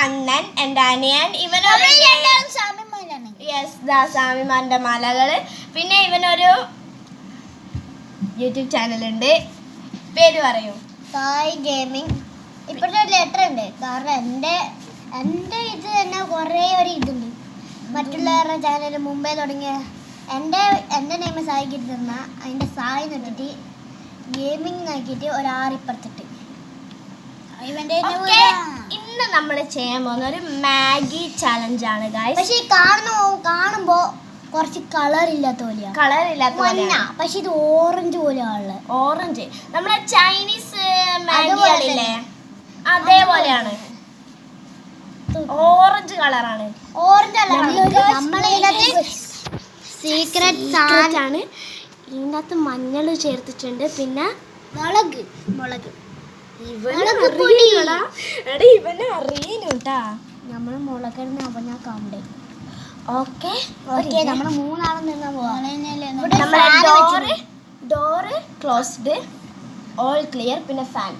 അണ്ണൻ, എൻ്റെ അനിയൻ, സാമിമാന്റെ മലകള്. പിന്നെ ഇവനൊരു യൂട്യൂബ് ചാനലുണ്ട്. പേര് പറയൂ. സായി ഗെയിമിംഗ്. ഇപ്പോഴത്തെ ഒരു ലെറ്റർ ഉണ്ട്, കാരണം എൻ്റെ ഇത് തന്നെ കുറേ ഒരു ഇതുണ്ട്. മറ്റുള്ളവരുടെ ചാനൽ മുമ്പേ തുടങ്ങിയ എൻ്റെ നെയിം സായി കിട്ടി തന്ന അതിൻ്റെ സായി നോക്കിയിട്ട് ഗെയിമിംഗ് നോക്കിയിട്ട് ഒരാറിപ്പുറത്തിട്ട് ഇവൻ്റെ. ഇന്ന് നമ്മൾ ചെയ്യാൻ പോകുന്ന ഒരു മാഗി ചലഞ്ച് ആണ് ഗൈസ്. പക്ഷെ കാണുമ്പോ കുറച്ച് കളർ ഇല്ലാത്ത പോലെയാ, പക്ഷെ ഇത് ഓറഞ്ച് പോലെയാണ്. ഓറഞ്ച് നമ്മളെ ചൈനീസ് മാഗികളില്ലേ അതേപോലെയാണ്. ഓറഞ്ച് കളറാണ്. ഓറഞ്ച് അല്ല, നമ്മളെ സീക്രട്ട് ആണ്. ഇതിനകത്ത് മഞ്ഞൾ ചേർത്തിട്ടുണ്ട്, പിന്നെ മുളക് ഇവന് അറിയണൂട്ടാ. നമ്മള് മുളകിടുന്ന അപ്പൊ ഞാൻ കണ്ടേ. ഓക്കെ നമ്മള് മൂന്നാളും നിന്നാ പോവാ. ഡോറ് ക്ലോസ്ഡ്, ഓൾ ക്ലിയർ, പിന്നെ ഫാൻ.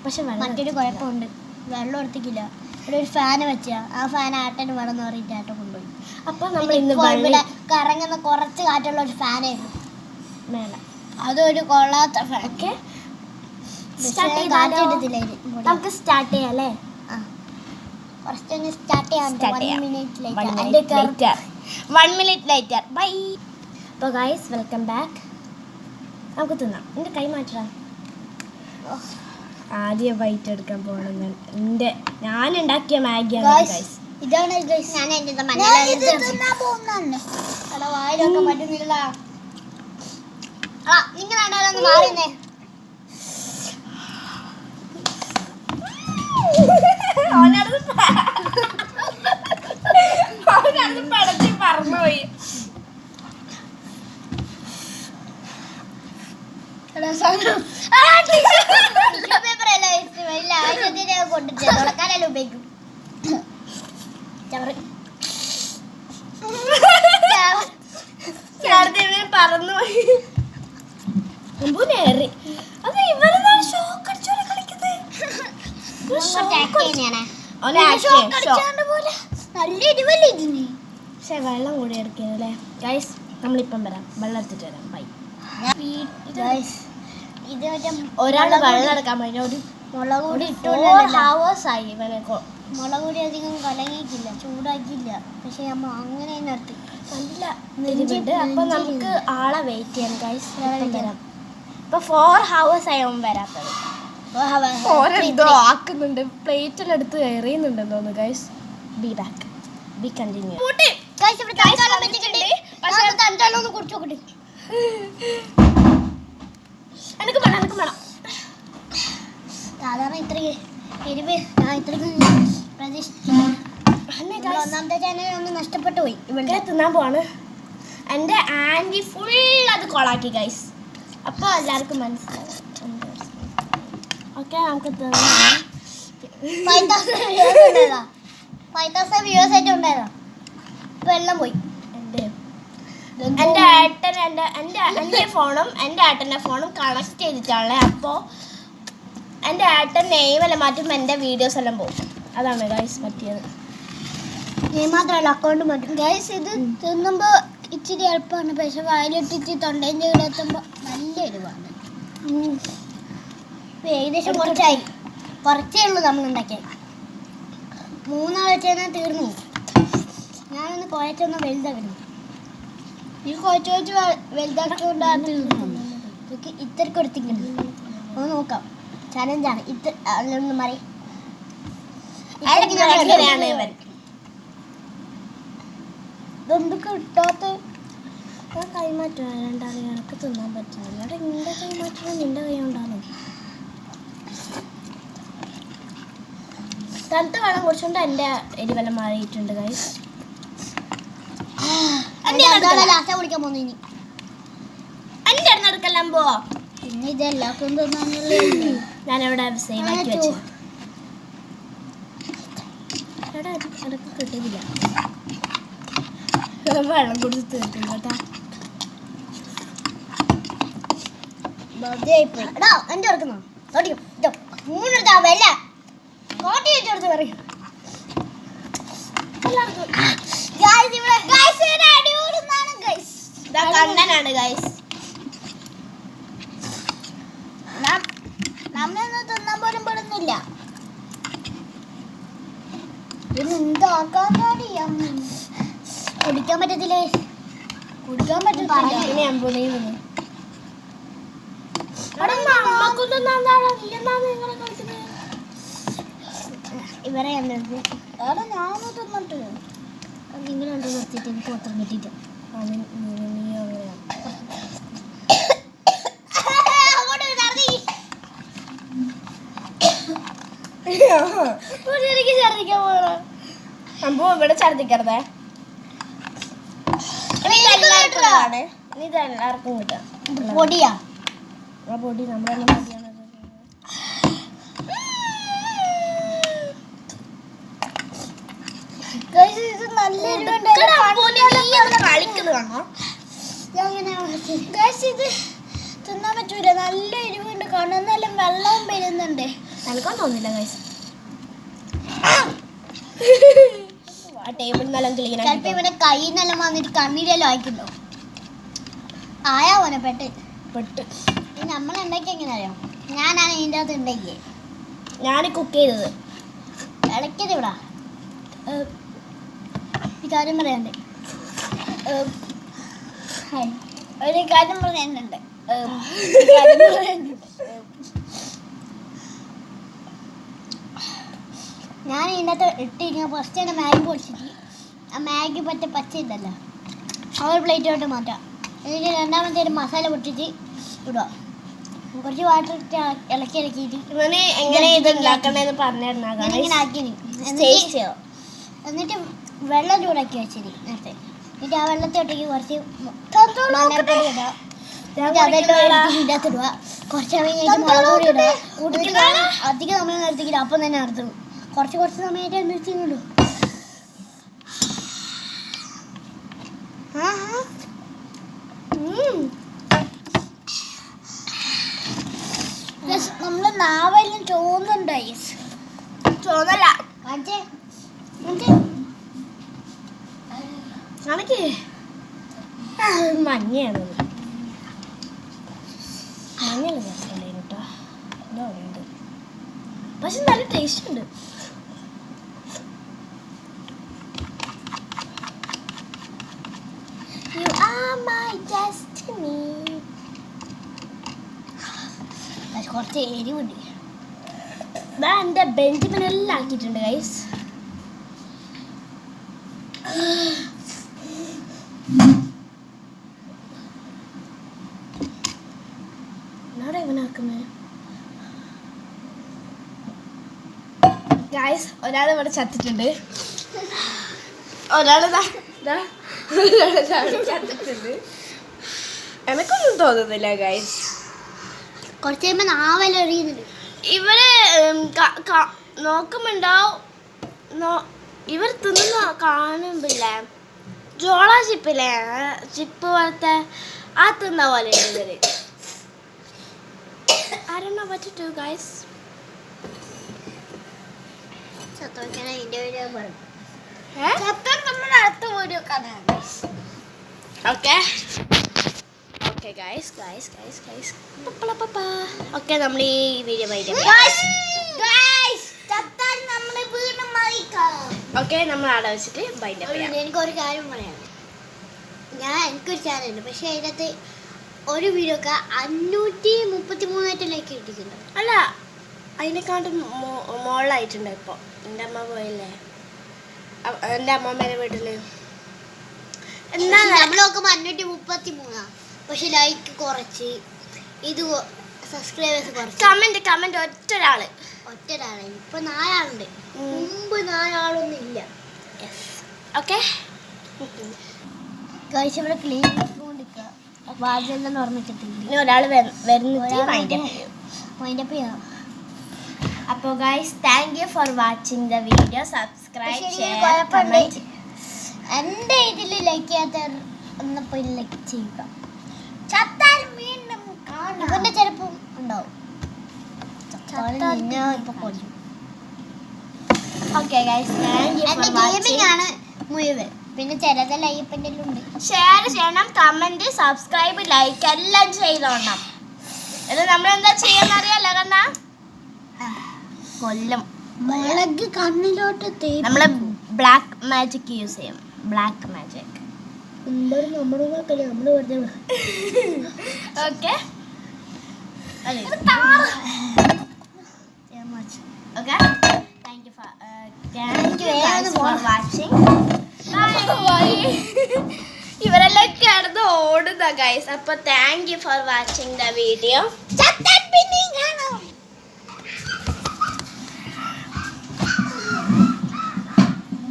പക്ഷെ മറ്റൊരു കുഴപ്പമുണ്ട്, വെള്ളം എടുത്തിക്കില്ല. ഇവിടെ ഒരു ഫാന് വെച്ച ആ ഫാൻ ആട്ടന് വേണമെന്ന് പറഞ്ഞിട്ട് ആട്ടൻ കൊണ്ടുപോയി. അപ്പൊ നമ്മൾ ഇന്ന് ഇവിടെ കറങ്ങുന്ന കുറച്ച് കാറ്റുള്ള ഒരു ഫാനായിരുന്നു മേലെ. അതൊരു കൊള്ളാത്ത ഫാൻ. ഓക്കെ നമുക്ക് സ്റ്റാർട്ട് ചെയ്യാം അല്ലേ? കുറച്ചൊന്ന് സ്റ്റാർട്ട് ചെയ്യാം. 1 minute later. ബൈ. അപ്പോൾ ഗൈസ് വെൽക്കം ബാക്ക്. നമുക്ക് തിന്നാം. എൻ്റെ കൈ മാറ്റാം. ആദ്യം ബൈറ്റ് എടുക്കാൻ പോകണം. ഞാൻ ഉണ്ടാക്കിയ മാഗിയാണ് ഗൈസ്. ഇതാണ് ഞാൻ വായിലൊക്കെ പറ്റുന്നില്ല. നിങ്ങൾ രണ്ടാളൊന്ന് മാറിയുന്നേ. പടത്തി പറന്നുപോയി. കൊണ്ടിട്ട് ഉപയോഗിക്കും. പറന്നുപോയി. അത് ഇവരെന്താണ് ഷോക്ക് അടിച്ചോലെ കളിക്കുന്നത്? പക്ഷെ വെള്ളം കൂടി എടുക്കണല്ലേ ഗൈസ്. നമ്മളിപ്പം വരാം, വെള്ളം എടുത്തിട്ട് വരാം. ബൈ. ഒരാൾ വെള്ളം എടുക്കാൻ പറ്റും. ഒരു മുളക് പൊടി ഹവേഴ്സായി ഇവനെ. മുളക് പൊടി അധികം കലങ്ങിയിട്ടില്ല, ചൂടാക്കിയില്ല. പക്ഷെ നമ്മൾ അങ്ങനെ നിർത്തി നല്ല നെഞ്ചിട്ട്. അപ്പൊ നമുക്ക് ആളെ വെയിറ്റ് ചെയ്യാം ഗൈസ്. വരാം. ഇപ്പൊ 4 hours ആയി അവൻ വരാത്തത്. ഓരെന്തോ ആക്കുന്നുണ്ട്, പ്ലേറ്റിൽ എടുത്ത് എറിയുന്നുണ്ടെന്ന് തോന്നുന്നു guys. B back, be continue. സാധാരണ ഇത്ര എരിവ് ഞാൻ ഇത്രയ്ക്ക് പ്രതീക്ഷിച്ചില്ല. ഒന്നാമത്തെ ചാനൽ ഒന്ന് നഷ്ടപ്പെട്ടു പോയി. ഇവിടെ തിന്നാൻ പോവാണ്. എൻ്റെ ആൻറ്റി ഫുൾ അത് കൊളാക്കി ഗൈസ്. അപ്പോൾ എല്ലാവർക്കും മനസ്സിലാവും. ഓക്കെ നമുക്ക് തിന്നാം. 5,000 വ്യൂവേഴ്സ് ആയിട്ട് ഉണ്ടായതാ. ഇപ്പൊ എല്ലാം പോയി. എൻ്റെ ഏട്ടൻ എൻ്റെ ഫോണും എൻ്റെ ഏട്ടൻ്റെ ഫോണും കണക്ട് ചെയ്തിട്ടാണല്ലേ. അപ്പോൾ എൻ്റെ ഏട്ടൻ നെയിമെല്ലാം മാറ്റുമ്പോൾ എൻ്റെ വീഡിയോസ് എല്ലാം പോകും. അതാണ് ഗൈസ് പറ്റിയത്. നെയിം മാത്രമല്ല അക്കൗണ്ട് മാറ്റും ഗൈസ്. ഇത് തിന്നുമ്പോൾ ഇച്ചിരി എളുപ്പമാണ്, പക്ഷെ വായിലിട്ടിച്ച് തൊണ്ടേൻ്റെ ഇവിടെ എത്തുമ്പോൾ നല്ല എരിവാണ്. ഏകദേശം കുറച്ചേ ഉള്ളൂ നമ്മൾ ഉണ്ടാക്കിയത്. 3 ആൾ വെച്ചാൽ തീർന്നു. ഞാനൊന്ന് കുഴച്ചൊന്ന് വലുതാക്കണം. ഈ കുഴച്ച് വലുതാക്കിക്കൊണ്ടാണ് തീർന്നു. ഇത്രയ്ക്ക് എടുത്തിട്ടുണ്ട്. ഒന്ന് നോക്കാം. ചലഞ്ചാണ്. ഒന്ന് മാറി ഇതൊന്തൊക്കെ ഇട്ടാത്ത കൈമാറ്റം. രണ്ടാളെ എനിക്ക് തിന്നാൻ പറ്റില്ല. നിന്റെ കൈമാറ്റം നിന്റെ കൈ ഉണ്ടാകും. തണുത്ത വെള്ളം കുടിച്ചുകൊണ്ട് എൻ്റെ എരിവെല്ലാം മാറിയിട്ടുണ്ട് ഗൈസ്. കുടിക്കാൻ പോകുന്നു ഇനി. എൻ്റെ അടുക്കെല്ലാം പോ. പിന്നെ ഇതെല്ലാവർക്കും ഞാനിവിടെ സേവ് ആക്കി വെച്ചു. ഇടക്ക് കിട്ടിയില്ല. വെള്ളം കുടിച്ച് തീർക്കും കേട്ടാ. എന്റെ ഓർക്കുന്നോ 3 എടുത്താ വല്ല കോട്ട വെച്ചെടുത്ത് പറയും. കണ്ണനാണ് ഗൈസ്. നമ്മളൊന്നും തിന്നാൻ പോലും പെടുന്നില്ല. എന്താക്കാൻ കുടിക്കാൻ പറ്റത്തില്ലേ? കുടിക്കാൻ പറ്റത്തില്ല. ഇവരെ ഞാനൊന്ന് തിന്നിട്ട് നിങ്ങൾ കണ്ടു നിർത്തിയിട്ട് എനിക്ക് പത്രം കിട്ടിയിട്ട് ഛർദിക്കാൻ പോകണം. സംഭവം ഇവിടെ ഛർദിക്കരുതേ. ഇതെല്ലാവർക്കും കിട്ടാം. പൊടിയാ ആ പൊടി നമ്മളെല്ലാം പൊടിയാണ്. ഇത് തിന്നാൻ പറ്റൂല. നല്ല എരിവുണ്ട്. കണ്ണെന്നെല്ലാം വെള്ളവും വരുന്നുണ്ട്. നൽകാൻ തോന്നില്ല ഗൈസ്. ആ ടേബിൾ നല്ല ക്ലീൻ ആക്കി. ചിലപ്പോ ഇവനെ കൈന്നെല്ലാം വന്നിട്ട് കണ്ണീരെല്ലാം ആയിക്കുണ്ടോ? ആയാ പോനെ പെട്ട് നമ്മൾ ഉണ്ടാക്കി എങ്ങനെ അറിയാം? ഞാനാണ് ഇതിൻ്റെ അകത്ത് ഉണ്ടാക്കിയത്. ഞാൻ കുക്ക് ചെയ്തത്. ഇളക്കിയത് ഇവിടെ ഈ കാര്യം പറയാനുണ്ട്. ഒരു കാര്യം പറയാനുണ്ട്. ഞാൻ ഇതിനകത്ത് ഇട്ടിരിക്കുന്ന ഫസ്റ്റ് തന്നെ മാഗി പൊടിച്ചിട്ട് ആ മാഗി പറ്റ പച്ച ഇതല്ല ആ ഒരു പ്ലേറ്റോട്ട് മാറ്റാം. എന്നിട്ട് രണ്ടാമത്തെ ഒരു മസാല പൊട്ടിച്ച് ഇടുക. കുറച്ച് വാട്ടർ ഇട്ട് ഇളക്കിയിട്ട് ഇവന് എങ്ങനെ ഇത് ഉണ്ടാക്കണേന്ന് പറഞ്ഞിരുന്ന ഇങ്ങനെ ആക്കി. എന്നിട്ട് വെള്ളം ചൂടാക്കി വെച്ചിരി നേരത്തെ. എന്നിട്ട് ആ വെള്ളത്തോട്ടേക്ക് കുറച്ച് മഞ്ഞൾപ്പൊടി ഇടുക. അതെല്ലാം ഇതിനകത്തിടുക. കുറച്ച് സമയം മുളക് പൊടി ഇടുക. അധികം സമയം നിർത്തിക്കില്ല. അപ്പം തന്നെ നിർത്തും. കുറച്ച് സമയമായിട്ട് നിർത്തിയിടും. നമ്മള് നാവെല്ലാം ചോന്നുണ്ടായി. ചോന്നല്ല കണക്ക് മഞ്ഞയാണ്. മഞ്ഞൾ ചേർക്കണ്ടേ കേട്ടോ. ഇതുണ്ട് പക്ഷെ നല്ല ടേസ്റ്റ് ഉണ്ട്. You are my destiny. കുറച്ച് എരിവുണ്ട്. ഇതാ എൻ്റെ ബെഞ്ചിമെല്ലാം ആക്കിയിട്ടുണ്ട് ഗൈസ്. എന്നാടാ ഇവനാക്കുന്നത് ഗൈസ്? ഒരാൾ ഇവിടെ ചത്തിട്ടുണ്ട്. ഒരാൾ ചത്തിട്ടുണ്ട്. എനക്കൊന്നും തോന്നുന്നില്ല ഗൈസ്. കുറച്ച് കഴിയുമ്പോൾ നാവെല്ലാം എറിയുന്നുണ്ട്. ഇവര് നോക്കുമ്പോണ്ടാവും. ഇവർ തിന്നുന്ന കാണുമ്പില്ലേ ജോള ചിപ്പില്ലേ, ചിപ്പ് പോലത്തെ ആ തിന്ന പോലെ ഉണ്ട് ഇവര്. I don't know what to do guys. സത്തോക്കാൻ അതിൻ്റെ വീഡിയോ പറഞ്ഞു. Okay. Okay guys. Okay, നമ്മൾ ഈ വീഡിയോ ഓക്കെ നമ്മൾ അവിടെ വെച്ചിട്ട് ബൈൻഡ് ചെയ്യാം. എനിക്കൊരു കാര്യം പറയാം. എനിക്കൊരു ചാനലുണ്ട്. പക്ഷെ അതിനകത്ത് ഒരു വീഡിയോക്ക് 533 ലൈക്ക് കിട്ടിയിട്ടുണ്ട്. അല്ല, അതിനെക്കാട്ടും മോളായിട്ടുണ്ട് ഇപ്പോൾ. എൻ്റെ അമ്മ പോയില്ലേ, എൻ്റെ അമ്മമ്മേൻ്റെ വീട്ടിൽ. എന്നാ നമ്മൾ നോക്കുമ്പോൾ 533. പക്ഷെ ലൈക്ക് കുറച്ച്, ഇത് സബ്സ്ക്രൈബേഴ്സ് കുറച്ച്. കമന്റ് ഒറ്റൊരാള്. ഇപ്പൊ 4 ആളുണ്ട്. മുമ്പ് 4 ആളൊന്നും ഇല്ല. ഓക്കെ കഴിച്ച് ഇവിടെ ക്ലീൻ കൊണ്ടിരിക്കുക. വാതിലെല്ലാം തുറന്നിട്ടിട്ടില്ല. ഇനി ഒരാൾ വരുന്നിട്ട് വൈൻഡപ്പ് ചെയ്യാം. അപ്പോൾ guys, thank you for watching the video. Subscribe, share, comment. എൻ്റെ ഇതിൽ ലൈക്ക് ചെയ്യാത്ത ഒന്നപ്പോൾ ലൈക്ക് ചെയ്യുക. ചത്താൽ വീണ്ടും ഇവന്റെ ചിലപ്പം ഉണ്ടാവും. ഇപ്പൊ കൊല്ലും. Okay guys thank you four എന്റെ വാച്ചിങ്. ഗെയിമിംഗ് ആണ് മുഴുവൻ. പിന്നെ ചിലതെല്ലാം അയ്യപ്പൻ്റെ ഉണ്ട്. ഷെയർ ചെയ്യണം, കമന്റ്, സബ്സ്ക്രൈബ്, ലൈക്ക് എല്ലാം ചെയ്തോണം. ഇത് നമ്മളെന്താ ചെയ്യാന്നറിയാലോ കണ്ണാ? കൊല്ലം മുളക് കണ്ണിലോട്ട് നമ്മള് ബ്ലാക്ക് മാജിക് യൂസ് ചെയ്യും. Black magic. Okay okay thank you for watching. ഇവരെല്ലാം കിടന്ന് ഓടുന്ന ഗൈസ്. അപ്പൊ thank you for watching the video.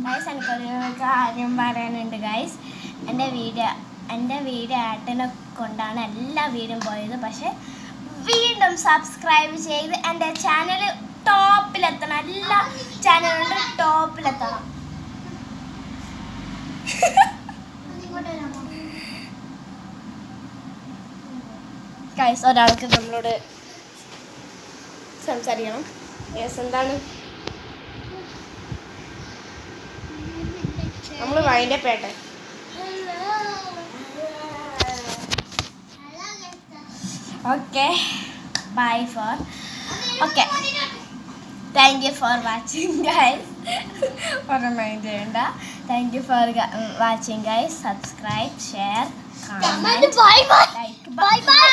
Guys എനിക്കൊരു കാര്യം പറയാനുണ്ട് ഗൈസ്. എൻ്റെ വീഡിയോ ഏട്ടനെ കൊണ്ടാണ് എല്ലാ വീഡിയോയും പോയത്. പക്ഷെ വീണ്ടും സബ്സ്ക്രൈബ് ചെയ്ത് എൻ്റെ ചാനൽ ടോപ്പിലെത്തണം. എല്ലാ ചാനലുകൊണ്ട് ടോപ്പിലെത്തണം. ഗൈസ് ഒരാൾക്ക് നമ്മളോട് സംസാരിക്കണം. യെസ് എന്താണ്? നമ്മൾ വൈൻഡ് അപ്പ് ചെയ്യട്ടെ. Okay bye for okay thank you for watching guys. ഒരു മൈൻഡ് ചെയ്യണ്ട. Thank you for watching guys. Subscribe, share, comment, bye bye like. Bye by.